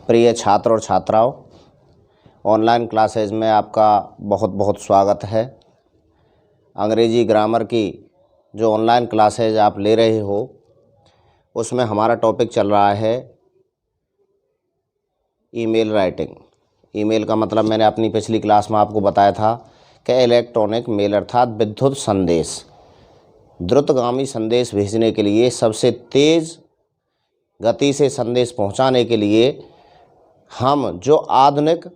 प्रिय छात्र और छात्राओं, ऑनलाइन क्लासेज में आपका बहुत बहुत स्वागत है। अंग्रेजी ग्रामर की जो ऑनलाइन क्लासेज आप ले रहे हो उसमें हमारा टॉपिक चल रहा है ईमेल राइटिंग। ईमेल का मतलब मैंने अपनी पिछली क्लास में आपको बताया था कि इलेक्ट्रॉनिक मेल अर्थात विद्युत संदेश, द्रुतगामी संदेश भेजने के लिए, सबसे तेज़ गति से संदेश पहुंचाने के लिए हम जो आधुनिक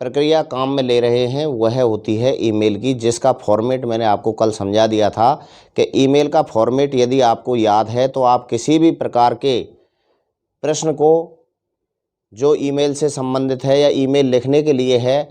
प्रक्रिया काम में ले रहे हैं वह होती है ईमेल की, जिसका फॉर्मेट मैंने आपको कल समझा दिया था कि ईमेल का फॉर्मेट यदि आपको याद है तो आप किसी भी प्रकार के प्रश्न को जो ईमेल से संबंधित है या ईमेल लिखने के लिए है,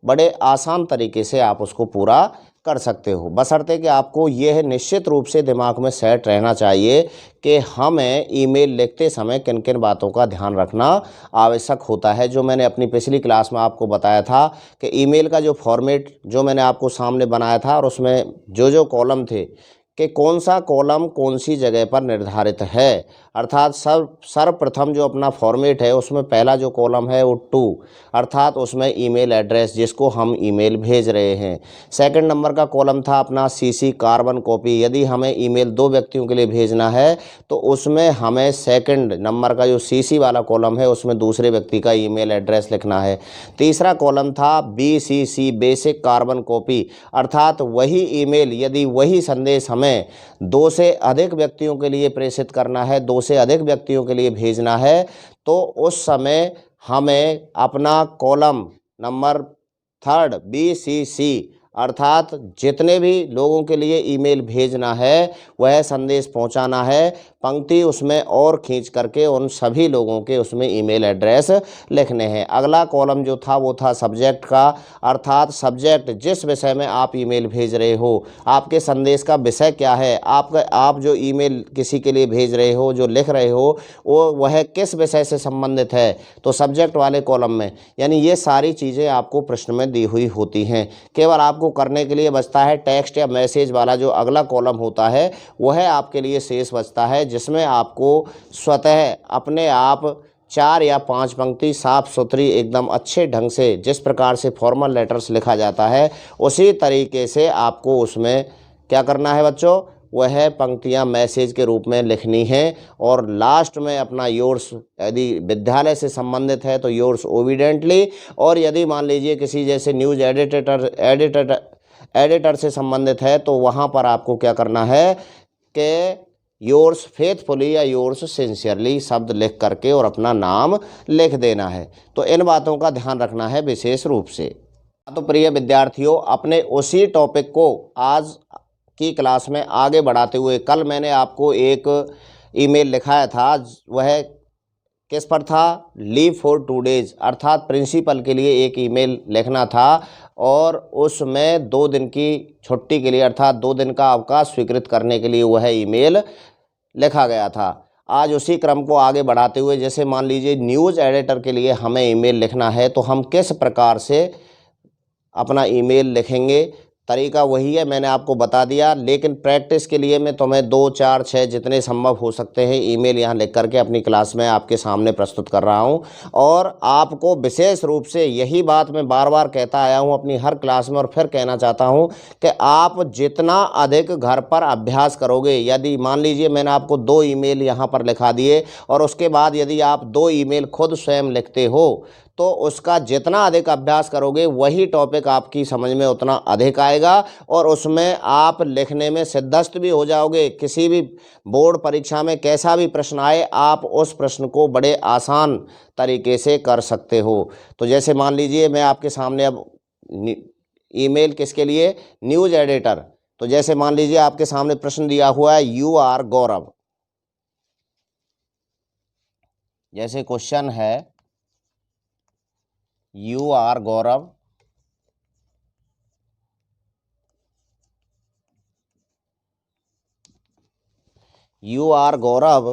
बड़े आसान तरीके से आप उसको पूरा कर सकते हो, बशर्ते कि आपको यह निश्चित रूप से दिमाग में सेट रहना चाहिए कि हमें ईमेल लिखते समय किन किन बातों का ध्यान रखना आवश्यक होता है। जो मैंने अपनी पिछली क्लास में आपको बताया था कि ईमेल का जो फॉर्मेट जो मैंने आपको सामने बनाया था और उसमें जो कॉलम थे कि कौन सा कॉलम कौन सी जगह पर निर्धारित है, अर्थात सर्वप्रथम जो अपना फॉर्मेट है उसमें पहला जो कॉलम है वो टू, अर्थात उसमें ईमेल एड्रेस जिसको हम ईमेल भेज रहे हैं। सेकंड नंबर का कॉलम था अपना सीसी कार्बन कॉपी, यदि हमें ईमेल दो व्यक्तियों के लिए भेजना है तो उसमें हमें सेकंड नंबर का जो सीसी वाला कॉलम है उसमें दूसरे व्यक्ति का ईमेल एड्रेस लिखना है। तीसरा कॉलम था बीसीसी बेसिक कार्बन कॉपी, अर्थात वही ईमेल यदि वही संदेश हमें दो से अधिक व्यक्तियों के लिए प्रेषित करना है, दो से अधिक व्यक्तियों के लिए भेजना है, तो उस समय हमें अपना कॉलम नंबर थर्ड बीसीसी, अर्थात जितने भी लोगों के लिए ईमेल भेजना है वह संदेश पहुंचाना है, पंक्ति उसमें और खींच करके उन सभी लोगों के उसमें ईमेल एड्रेस लिखने हैं। अगला कॉलम जो था वो था सब्जेक्ट का, अर्थात सब्जेक्ट जिस विषय में आप ईमेल भेज रहे हो, आपके संदेश का विषय क्या है, आप जो ईमेल किसी के लिए भेज रहे हो, जो लिख रहे हो, वो वह किस विषय से संबंधित है, तो सब्जेक्ट वाले कॉलम में। यानी ये सारी चीज़ें आपको प्रश्न में दी हुई होती हैं। केवल आपको करने के लिए बचता है टेक्स्ट या मैसेज वाला जो अगला कॉलम होता है वह आपके लिए शेष बचता है, जिसमें आपको स्वतः अपने आप 4 या 5 पंक्ति साफ सुथरी एकदम अच्छे ढंग से जिस प्रकार से फॉर्मल लेटर्स लिखा जाता है उसी तरीके से आपको उसमें क्या करना है बच्चों, वह पंक्तियां मैसेज के रूप में लिखनी है। और लास्ट में अपना योर्स, यदि विद्यालय से संबंधित है तो योर्स ओबिडेंटली, और यदि मान लीजिए किसी जैसे न्यूज़ एडिटर से संबंधित है तो वहाँ पर आपको क्या करना है कि योर्स फेथफुली या योर्स सिंसियरली शब्द लिख करके और अपना नाम लिख देना है। तो इन बातों का ध्यान रखना है विशेष रूप से। तो प्रिय विद्यार्थियों, अपने उसी टॉपिक को आज की क्लास में आगे बढ़ाते हुए, कल मैंने आपको एक ईमेल लिखाया था, वह किस पर था, लीव फॉर 2 डेज, अर्थात प्रिंसिपल के लिए एक ईमेल लिखना था और उसमें 2 दिन की छुट्टी के लिए अर्थात 2 दिन का अवकाश स्वीकृत करने के लिए वह ईमेल लिखा गया था। आज उसी क्रम को आगे बढ़ाते हुए, जैसे मान लीजिए न्यूज़ एडिटर के लिए हमें ईमेल लिखना है तो हम किस प्रकार से अपना ईमेल लिखेंगे, तरीका वही है, मैंने आपको बता दिया। लेकिन प्रैक्टिस के लिए मैं तुम्हें 2, 4, 6 जितने संभव हो सकते हैं ईमेल यहाँ लिख करके अपनी क्लास में आपके सामने प्रस्तुत कर रहा हूँ। और आपको विशेष रूप से यही बात मैं बार बार कहता आया हूँ अपनी हर क्लास में और फिर कहना चाहता हूँ कि आप जितना अधिक घर पर अभ्यास करोगे, यदि मान लीजिए मैंने आपको 2 ईमेल यहाँ पर लिखा दिए और उसके बाद यदि आप 2 ईमेल खुद स्वयं लिखते हो तो उसका जितना अधिक अभ्यास करोगे वही टॉपिक आपकी समझ में उतना अधिक आएगा और उसमें आप लिखने में सिद्धस्त भी हो जाओगे। किसी भी बोर्ड परीक्षा में कैसा भी प्रश्न आए, आप उस प्रश्न को बड़े आसान तरीके से कर सकते हो। तो जैसे मान लीजिए मैं आपके सामने अब ईमेल किसके लिए, न्यूज़ एडिटर, तो जैसे मान लीजिए आपके सामने प्रश्न दिया हुआ है यू आर गौरव, जैसे क्वेश्चन है you are Gaurav, you are Gaurav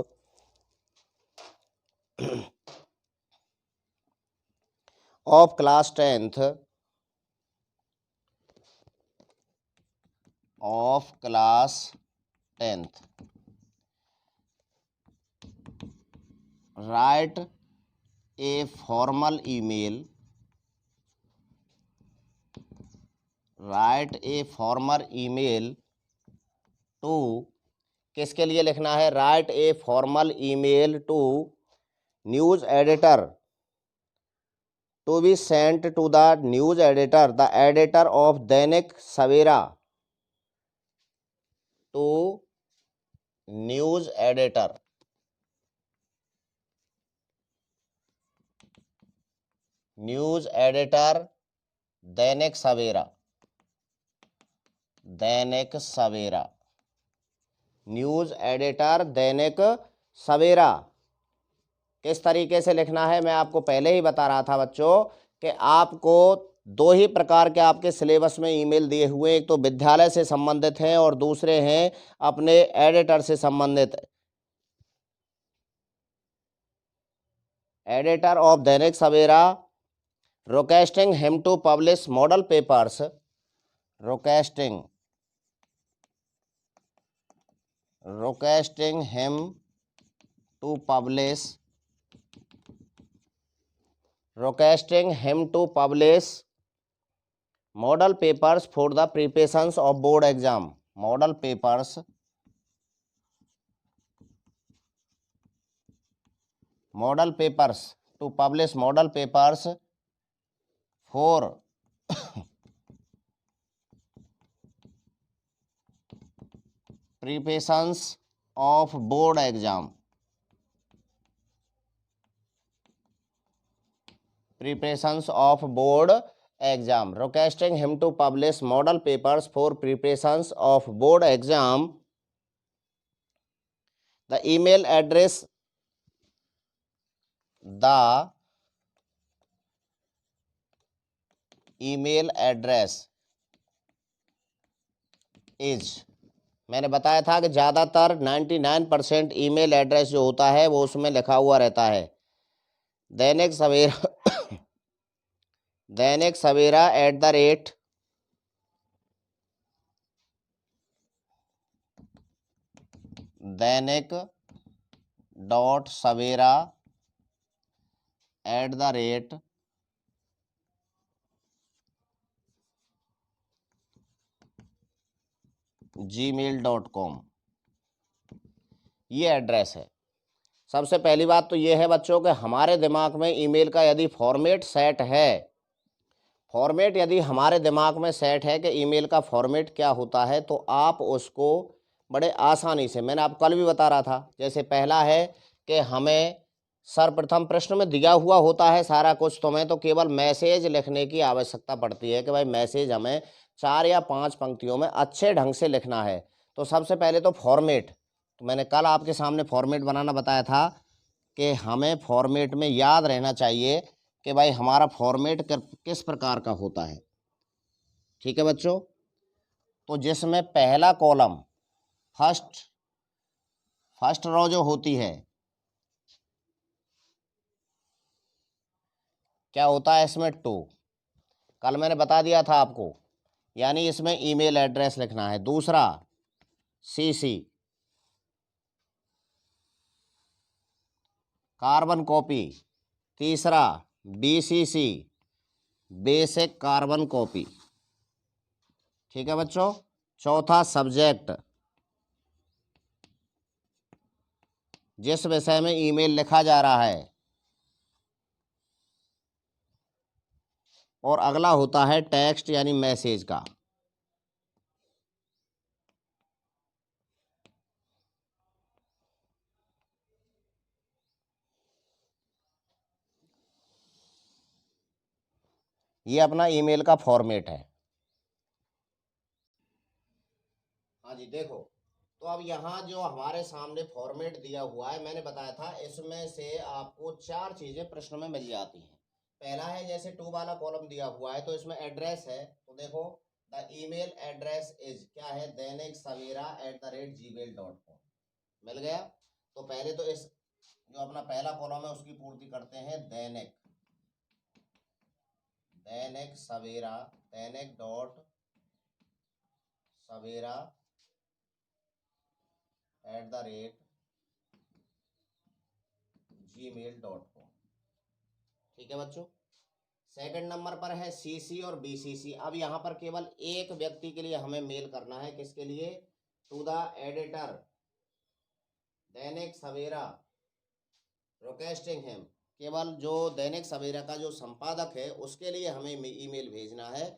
of class 10th of class 10th, write a formal email, write a formal email to, किसके लिए लिखना है, write a formal email to news editor, to be sent to the news editor, the editor of Dainik Savera, to news editor, news editor Dainik Savera, Dainik Savera, news editor Dainik सवेरा। किस तरीके से लिखना है मैं आपको पहले ही बता रहा था बच्चों कि आपको दो ही प्रकार के आपके सिलेबस में ईमेल दिए हुए, एक तो विद्यालय से संबंधित हैं और दूसरे हैं अपने एडिटर से संबंधित। Editor of Dainik Savera requesting him to publish model papers, requesting him to publish, requesting him to publish model papers for the preparations of board exam, model papers to publish model papers for preparations of board exam, preparations of board exam, requesting him to publish model papers for preparations of board exam. The email address, the email address is, मैंने बताया था कि ज़्यादातर 99% email address जो होता है वो उसमें लिखा हुआ रहता है, दैनिक सवेरा दैनिक सवेरा @ दैनिक डॉट सवेरा @ gmail.com, ये एड्रेस है। सबसे पहली बात तो ये है बच्चों कि हमारे दिमाग में ईमेल का यदि फॉर्मेट सेट है, फॉर्मेट यदि हमारे दिमाग में सेट है कि ईमेल का फॉर्मेट क्या होता है, तो आप उसको बड़े आसानी से, मैंने आपको कल भी बता रहा था, जैसे पहला है कि हमें सर्वप्रथम प्रश्न में दिया हुआ होता है सारा कुछ, तो हमें तो केवल मैसेज लिखने की आवश्यकता पड़ती है कि भाई मैसेज हमें 4 या 5 पंक्तियों में अच्छे ढंग से लिखना है। तो सबसे पहले तो फॉर्मेट, तो मैंने कल आपके सामने फॉर्मेट बनाना बताया था कि हमें फॉर्मेट में याद रहना चाहिए कि भाई हमारा फॉर्मेट किस प्रकार का होता है। ठीक है बच्चों, तो जिसमें पहला कॉलम फर्स्ट रो जो होती है, क्या होता है इसमें 2, कल मैंने बता दिया था आपको, यानी इसमें ईमेल एड्रेस लिखना है। दूसरा CC, कार्बन कॉपी। तीसरा BCC, बेसिक कार्बन कॉपी। ठीक है बच्चों। चौथा सब्जेक्ट, जिस विषय में ईमेल लिखा जा रहा है। और अगला होता है टेक्स्ट यानी मैसेज का। ये अपना ईमेल का फॉर्मेट है। हाँ जी देखो, तो अब यहाँ जो हमारे सामने फॉर्मेट दिया हुआ है, मैंने बताया था इसमें से आपको 4 चीजें प्रश्न में मिल जाती हैं। पहला है जैसे 2 वाला कॉलम दिया हुआ है, तो इसमें एड्रेस है, तो देखो द ईमेल एड्रेस इज क्या है, दैनिक सवेरा @gmail.com, मिल गया। तो पहले तो इस जो अपना पहला कॉलम है उसकी पूर्ति करते हैं, दैनिक सवेरा, दैनिक डॉट सवेरा @gmail.com। ठीक है बच्चों। सेकंड नंबर पर है सीसी और बीसीसी। अब यहाँ पर केवल एक व्यक्ति के लिए हमें मेल करना है, किसके लिए? To the editor Dainik Savera requesting him. केवल जो दैनिक सवेरा का जो संपादक है उसके लिए हमें ईमेल भेजना है।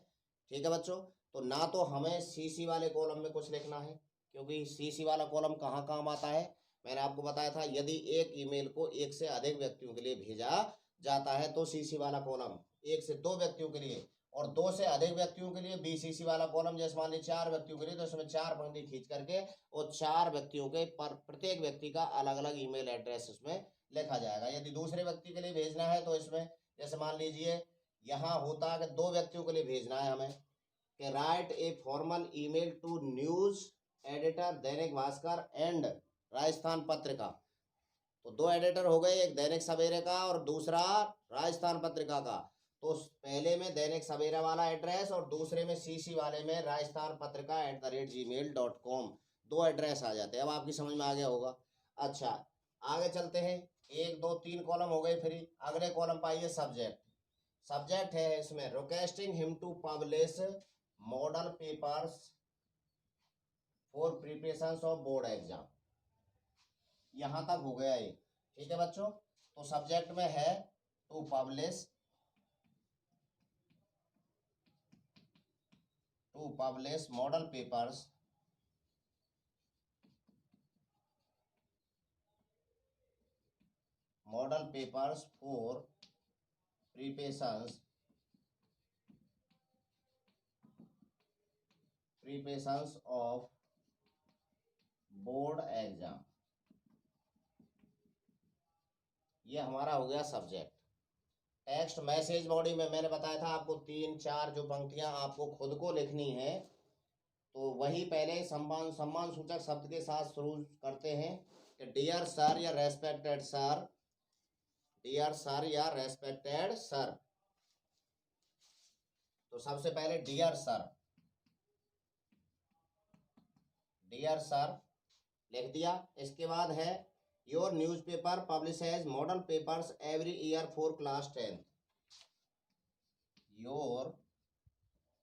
ठीक है बच्चों। तो ना तो हमें सीसी वाले कॉलम में कुछ लिखना है, क्योंकि सीसी वाला कॉलम कहाँ काम आता है, मैंने आपको बताया था, यदि एक ईमेल को एक से अधिक व्यक्तियों के लिए भेजा जाता है तो सीसी वाला कॉलम, एक से दो व्यक्तियों के लिए और दो से अधिक व्यक्तियों के लिए बीसीसी वाला कॉलम, जैसे मान लीजिए चार व्यक्तियों के लिए तो इसमें चार पंक्ति खींच करके और चार व्यक्तियों के पर प्रत्येक व्यक्ति का अलग अलग ईमेल एड्रेस इसमें लिखा जाएगा। यदि दूसरे व्यक्ति के लिए भेजना है तो इसमें जैसे मान लीजिए यहाँ होता है कि दो व्यक्तियों के लिए भेजना है हमें कि write a formal email to news editor Dainik Bhaskar and Rajasthan Patrika. तो दो एडिटर हो गए, एक दैनिक सवेरे का और दूसरा राजस्थान पत्रिका का। तो पहले में दैनिक सवेरा वाला एड्रेस और दूसरे में सीसी वाले में राजस्थान पत्रिका @gmail.com, दो एड्रेस आ जाते हैं। अब आपकी समझ में आ गया होगा। अच्छा, आगे चलते हैं। एक दो तीन कॉलम हो गए फ्री। अगले कॉलम पाइए सब्जेक्ट। सब्जेक्ट है इसमें requesting him to publish model papers for preparation of board exam. यहां तक हो गया ये। ठीक है बच्चों। तो सब्जेक्ट में है to publish model papers for preparations of board exam. ये हमारा हो गया सब्जेक्ट। टेक्स्ट मैसेज बॉडी में मैंने बताया था आपको तीन चार जो पंक्तियां आपको खुद को लिखनी है, तो वही पहले सम्मान सम्मान सूचक शब्द के साथ शुरू करते हैं कि डियर सर या रेस्पेक्टेड सर, डियर सर या रेस्पेक्टेड सर। तो सबसे पहले डियर सर, डियर सर लिख दिया। इसके बाद है your newspaper publishes model papers every year for class 10th। Your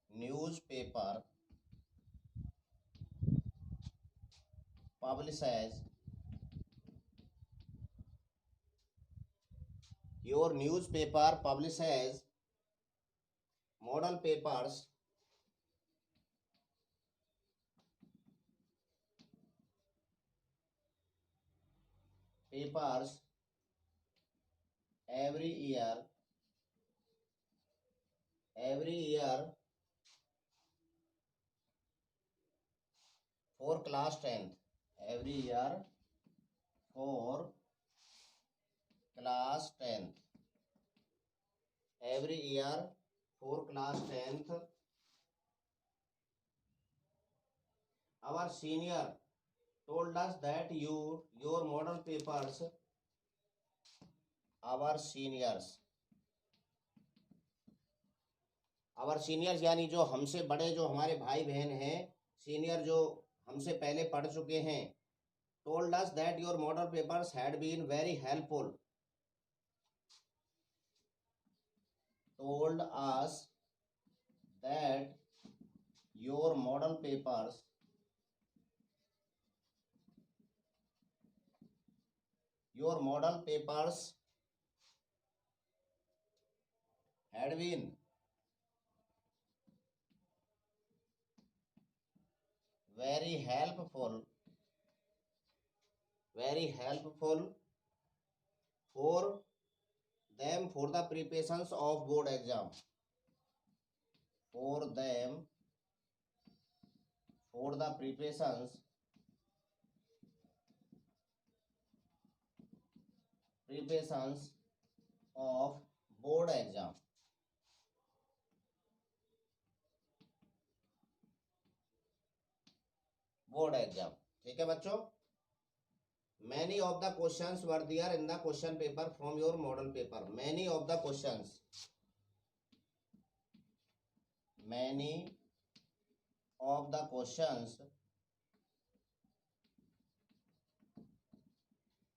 newspaper publishes your newspaper publishes model papers every year for class 10th, every year for class 10th, every year for class 10th। Our senior told us that your model papers, our seniors यानी जो हमसे बड़े, जो हमारे भाई बहन हैं, senior जो हमसे पहले पढ़ चुके हैं, told us that your model papers had been very helpful, told us that your model papers had been very helpful for them for the preparations of board exam, for them for the preparations of board exam। Board exam. ठीक है बच्चों। Many of the questions were there in the question paper from your model paper. Many of the questions, many of the questions,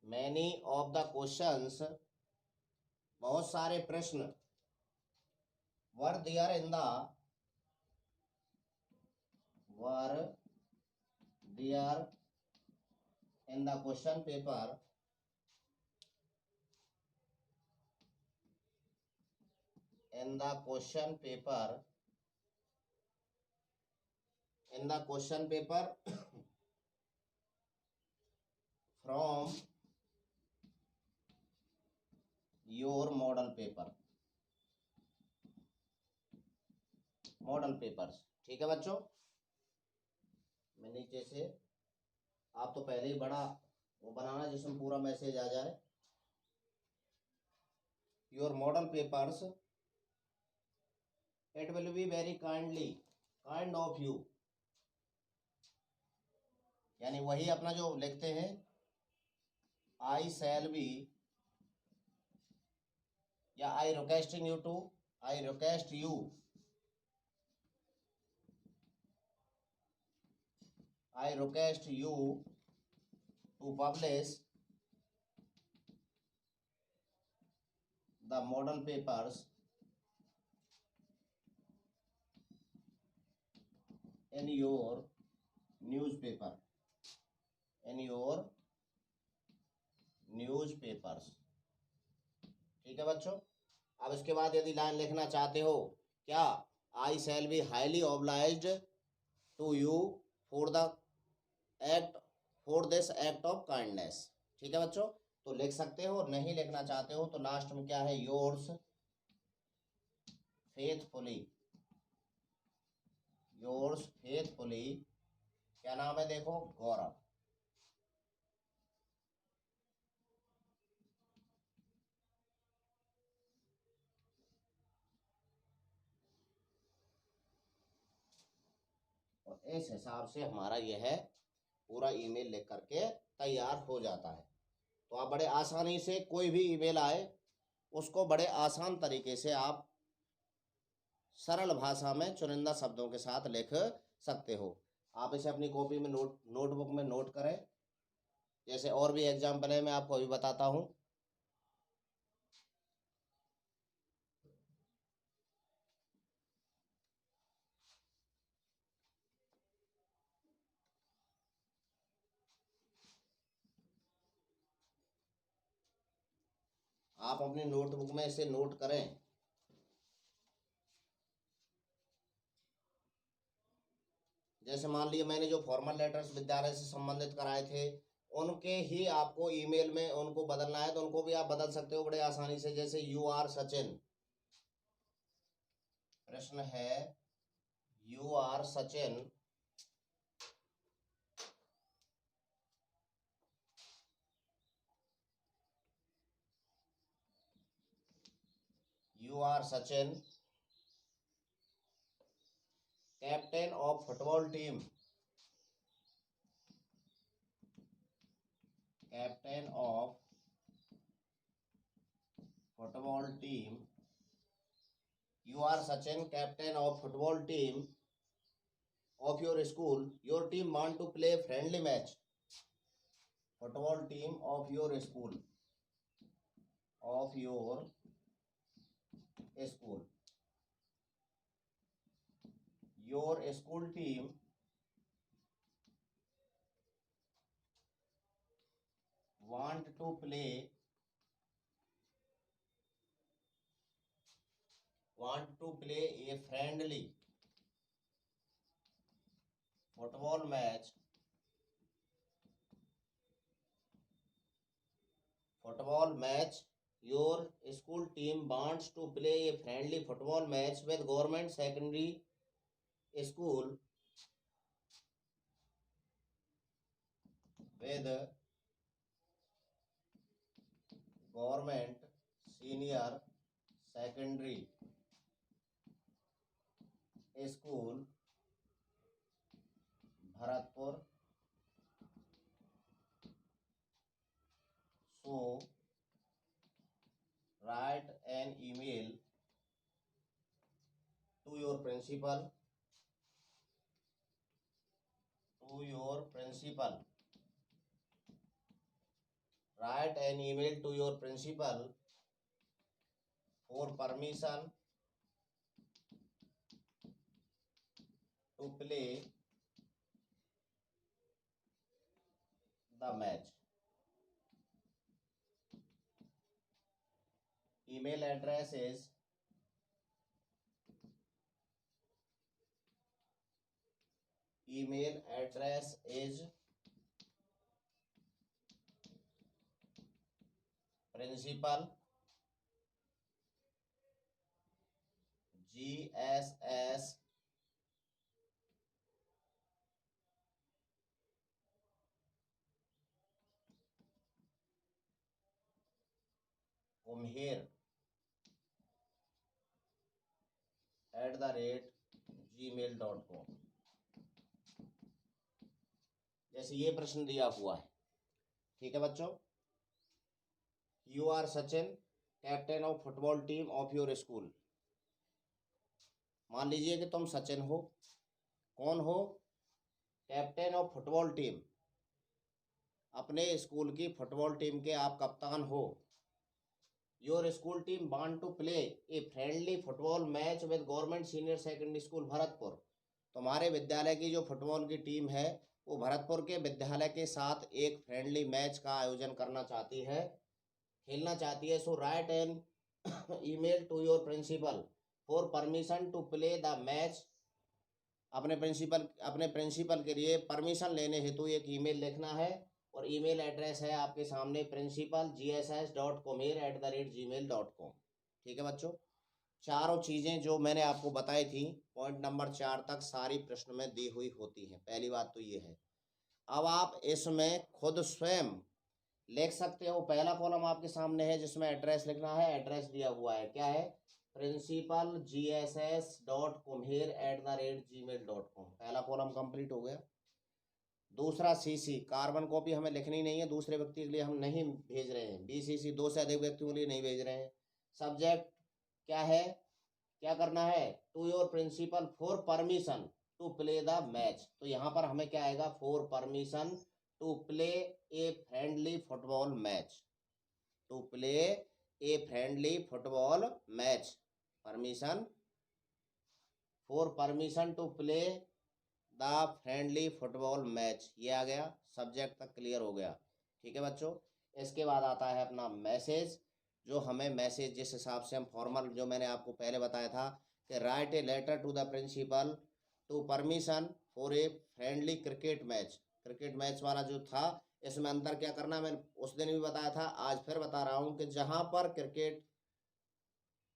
many of the questions बहुत सारे प्रश्न were there in the question paper in the question paper from your model papers। ठीक है बच्चों, मैं नीचे से, आप तो पहले ही बड़ा वो बनाना जिसमें पूरा मैसेज आ जाए। Your model papers, it will be very kind of you, यानी वही अपना जो लिखते हैं, आई शैल बी, या I request you to publish the model papers in your newspapers। ठीक है बच्चों। अब इसके बाद यदि लाइन लिखना चाहते हो, क्या, I shall be highly obliged to you for this act of kindness. ठीक है बच्चों, तो लिख सकते हो। नहीं लिखना चाहते हो तो लास्ट में क्या है, योर्स फेथफुली। क्या नाम है, देखो, गौरव। और इस हिसाब से हमारा यह है पूरा ईमेल लिख करके तैयार हो जाता है। तो आप बड़े आसानी से कोई भी ईमेल आए उसको बड़े आसान तरीके से आप सरल भाषा में चुनिंदा शब्दों के साथ लिख सकते हो। आप इसे अपनी कॉपी में नोटबुक में नोट करें। जैसे और भी एग्जाम्पल है, मैं आपको अभी बताता हूँ। आप अपनी नोटबुक में इसे नोट करें। जैसे मान लीजिए मैंने जो फॉर्मल लेटर्स विद्यालय से संबंधित कराए थे, उनके ही आपको ईमेल में उनको बदलना है, तो उनको भी आप बदल सकते हो बड़े आसानी से। जैसे यू आर सचिन, प्रश्न है you are Sachin, captain of football team, You are Sachin, captain of football team of your school. Your team want to play friendly match. Football team of your school. Your school team want to play a friendly football match your school team wants to play a friendly football match with government secondary school government senior secondary school Bharatpur. So write an email to your principal write an email to your principal for permission to play the match. Email address is principal GSS Kumher @gmail.com। जैसे ये प्रश्न दिया हुआ है, ठीक है बच्चों। You are Sachin, captain of football team of your school. मान लीजिए कि तुम सचिन हो। कौन हो? कैप्टन ऑफ फुटबॉल टीम, अपने स्कूल की फुटबॉल टीम के आप कप्तान हो। Your school team want to play a friendly football match with government senior secondary school Bharatpur. तुम्हारे विद्यालय की जो फुटबॉल की टीम है वो भरतपुर के विद्यालय के साथ एक फ्रेंडली मैच का आयोजन करना चाहती है, खेलना चाहती है। So write an email to your principal for permission to play the match. अपने प्रिंसिपल के लिए परमिशन लेने हेतु एक ईमेल लिखना है, और ईमेल एड्रेस है आपके सामने principalgss.comer@gmail.com। ठीक है बच्चों। चारों चीज़ें जो मैंने आपको बताई थी पॉइंट नंबर 4 तक सारी प्रश्न में दी हुई होती हैं। पहली बात तो ये है। अब आप इसमें खुद स्वयं लिख सकते हो। पहला कॉलम आपके सामने है जिसमें एड्रेस लिखना है। एड्रेस दिया हुआ है, क्या है? principalgss.comer@gmail.com। पहला कॉलम कंप्लीट हो गया। दूसरा CC, कार्बन कॉपी हमें लिखनी नहीं है, दूसरे व्यक्ति के लिए हम नहीं भेज रहे हैं। BCC, 2 से अधिक व्यक्तियों के लिए नहीं भेज रहे हैं। सब्जेक्ट क्या है? क्या करना है? To your principal for permission to play the match. तो यहाँ पर हमें क्या आएगा? For permission to play a friendly football match. To play a friendly football match. Permission, for permission to play the friendly football match. ये आ गया, subject तक क्लियर हो गया। ठीक है बच्चों। इसके बाद आता है अपना मैसेज। जो हमें मैसेज जिस हिसाब से हम फॉर्मल, जो मैंने आपको पहले बताया था कि write a letter to the principal to permission for a friendly cricket match. Cricket match वाला जो था, इसमें अंतर क्या करना मैंने उस दिन भी बताया था, आज फिर बता रहा हूँ कि जहाँ पर क्रिकेट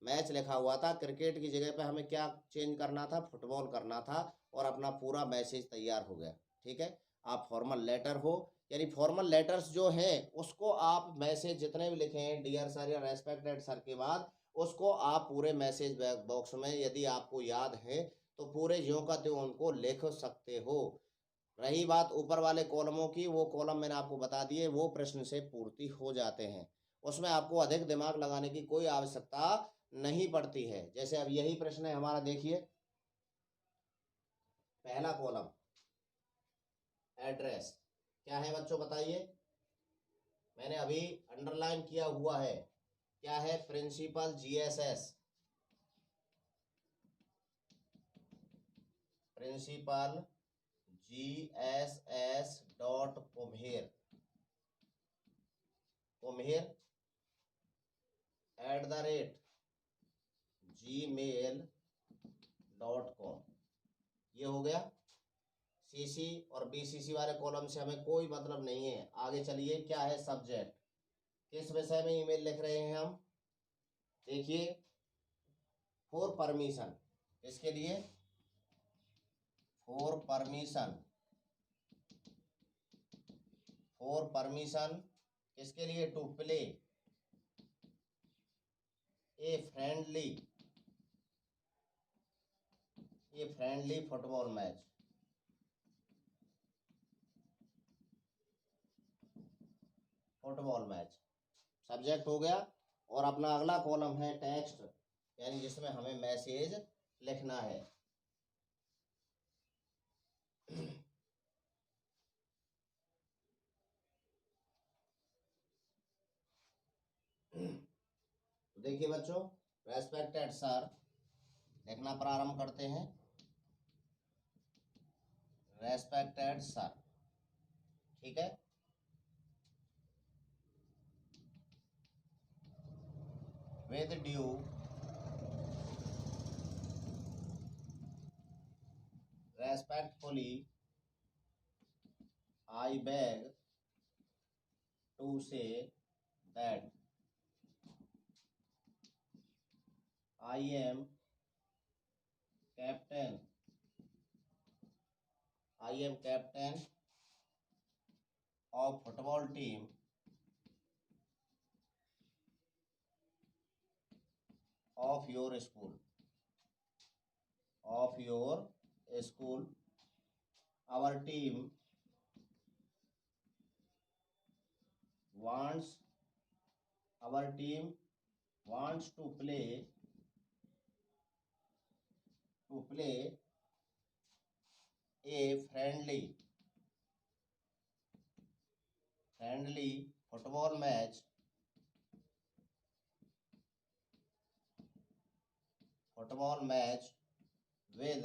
मैच लिखा हुआ था, क्रिकेट की जगह पे हमें क्या चेंज करना था? फुटबॉल करना था, और अपना पूरा मैसेज तैयार हो गया। ठीक है। आप फॉर्मल लेटर हो, यानी फॉर्मल लेटर्स जो हैं उसको आप मैसेज जितने भी लिखे हैं डियर सर या रेस्पेक्टेड सर के बाद, उसको आप पूरे मैसेज बॉक्स में यदि आपको याद है तो पूरे ज्यों का त्यों उनको लिख सकते हो। रही बात ऊपर वाले कॉलमों की, वो कॉलम मैंने आपको बता दिए, वो प्रश्न से पूर्ति हो जाते हैं। उसमें आपको अधिक दिमाग लगाने की कोई आवश्यकता नहीं पड़ती है। जैसे अब यही प्रश्न है हमारा, देखिए पहला कॉलम एड्रेस क्या है बच्चों बताइए? मैंने अभी अंडरलाइन किया हुआ है, क्या है? Principal GSS, principal GSS.comer, comer@gmail.com। ये हो गया। CC और BCC वाले कॉलम से हमें कोई मतलब नहीं है। आगे चलिए, क्या है सब्जेक्ट? किस विषय में ईमेल लिख रहे हैं हम? देखिए, फॉर परमिशन, इसके लिए फॉर परमिशन, फॉर परमिशन किसके लिए? To play a friendly football match. Football match subject हो गया। और अपना अगला कॉलम है टेक्स्ट, यानी जिसमें हमें मैसेज लिखना है। तो देखिए बच्चों, रेस्पेक्टेड सर, लिखना प्रारंभ करते हैं। रेस्पेक्टेड सर, ठीक है। With due respectfully I beg to say that I am captain of football team of your school. Our team wants to play a friendly football match with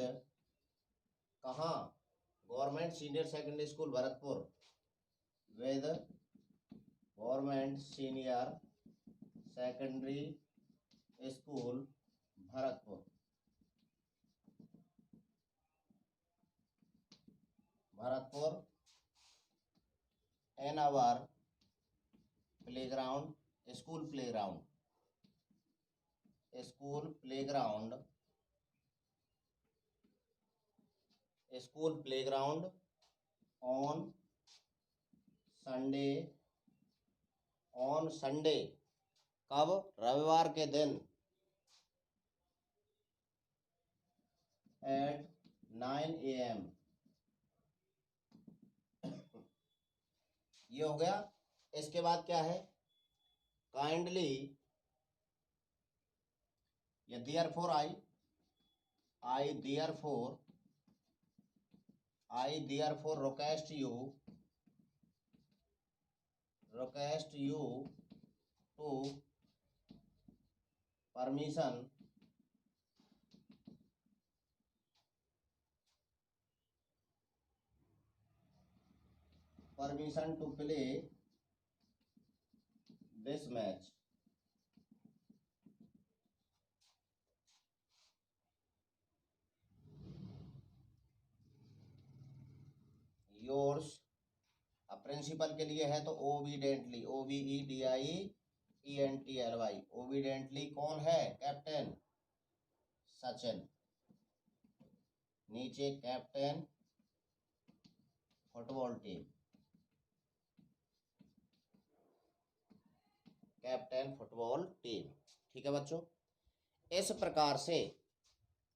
कहाँ? Government senior secondary school Bharatpur, with government senior secondary school Bharatpur, in our playground, school playground on Sunday, कब? रविवार के दिन, at 9 AM। ये हो गया। इसके बाद क्या है? काइंडली, ये therefore I therefore request you to permission to play this match. Yours, अब प्रिंसिपल के लिए है तो ओबीडेंटली, OBEDIENTLY, ओबीडेंटली कौन है? कैप्टन सचिन। नीचे कैप्टन फुटबॉल टीम, ठीक है बच्चों। इस प्रकार से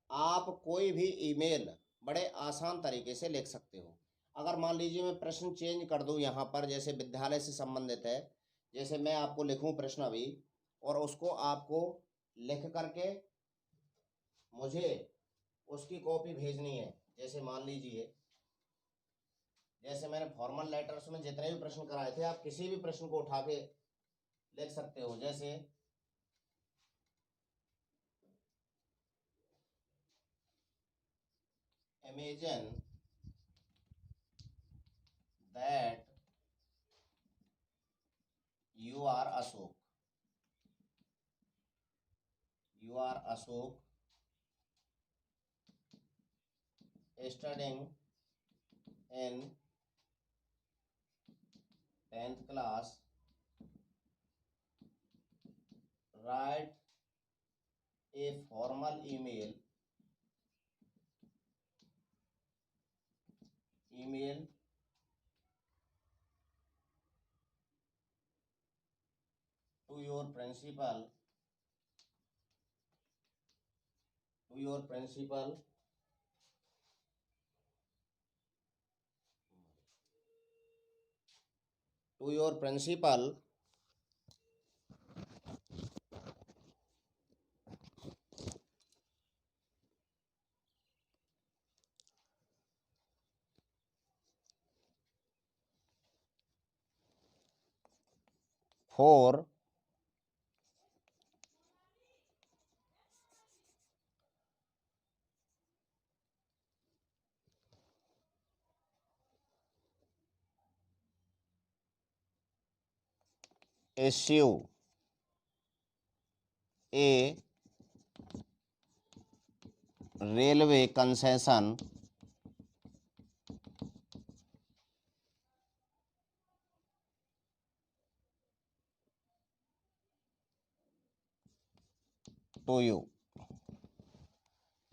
आप कोई भी ईमेल बड़े आसान तरीके से लिख सकते हो। अगर मान लीजिए मैं प्रश्न चेंज कर दूं यहाँ पर, जैसे विद्यालय से संबंधित है, जैसे मैं आपको लिखूं प्रश्न अभी, और उसको आपको लिख करके मुझे उसकी कॉपी भेजनी है। जैसे मान लीजिए, जैसे मैंने फॉर्मल लेटर्स में जितने भी प्रश्न कराए थे, आप किसी भी प्रश्न को उठा के लिख सकते हो। जैसे imagine that you are Ashok studying in 10th class. Write a formal email to your principal for issue a railway concession to you.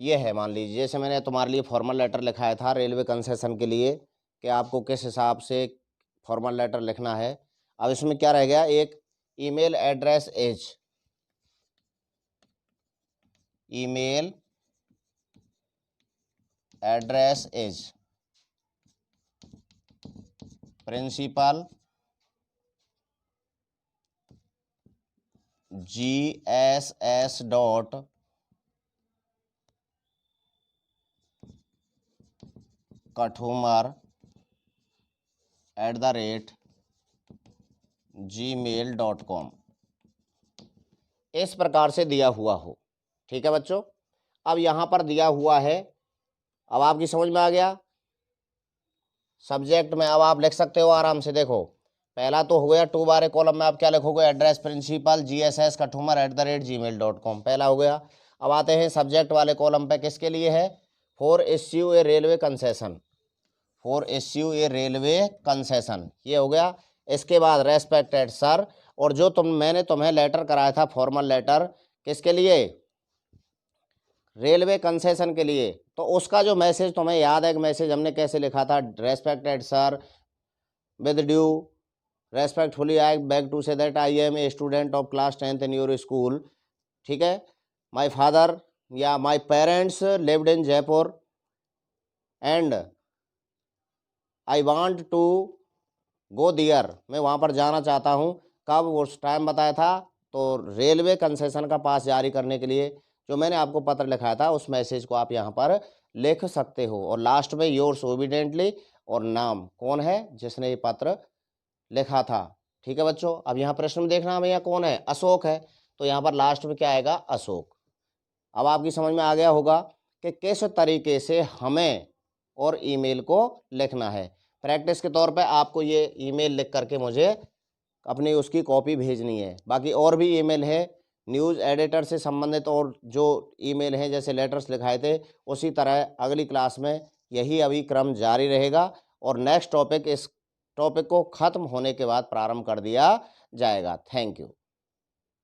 ये है, मान लीजिए जैसे मैंने तुम्हारे लिए फॉर्मल लेटर लिखाया था रेलवे कंसेशन के लिए कि आपको किस हिसाब से फॉर्मल लेटर लिखना है। अब इसमें क्या रह गया, एक email address is, email address is principal GSS dot Kathumar @gmail.com, इस प्रकार से दिया हुआ हो। ठीक है बच्चों, अब यहाँ पर दिया हुआ है, अब आपकी समझ में आ गया। सब्जेक्ट में अब आप लिख सकते हो आराम से। देखो पहला तो हो गया, टू बारे कॉलम में आप क्या लिखोगे, address principal GSS Kathumar @gmail.com, पहला हो गया। अब आते हैं सब्जेक्ट वाले कॉलम पे, किसके लिए है, for issue a railway concession, for issue a railway concession, ये हो गया। इसके बाद रेस्पेक्टेड सर, और जो मैंने तुम्हें लेटर कराया था फॉर्मल लेटर, किसके लिए, रेलवे कंसेशन के लिए, तो उसका जो मैसेज तुम्हें याद है, एक मैसेज हमने कैसे लिखा था, respected sir with due respectfully I back to say that I am a student of class 10th in your school. ठीक है, माय फादर या my parents lived in Jaipur and I want to go there, मैं वहाँ पर जाना चाहता हूँ। कब, उस टाइम बताया था, तो रेलवे कंसेशन का पास जारी करने के लिए जो मैंने आपको पत्र लिखाया था, उस मैसेज को आप यहाँ पर लिख सकते हो। और लास्ट में योर्स ओबीडेंटली, और नाम कौन है जिसने ये पत्र लिखा था। ठीक है बच्चों, अब यहाँ प्रश्न में देखना भैया कौन है, अशोक है, तो यहाँ पर लास्ट में क्या आएगा, अशोक। अब आपकी समझ में आ गया होगा कि किस तरीके से हमें और ईमेल को लिखना है। प्रैक्टिस के तौर पे आपको ये ईमेल लिख करके मुझे अपनी उसकी कॉपी भेजनी है। बाकी और भी ईमेल है न्यूज़ एडिटर से संबंधित, और जो ईमेल हैं जैसे लेटर्स लिखाए थे, उसी तरह अगली क्लास में यही अभी क्रम जारी रहेगा, और नेक्स्ट टॉपिक, इस टॉपिक को ख़त्म होने के बाद प्रारंभ कर दिया जाएगा। Thank you.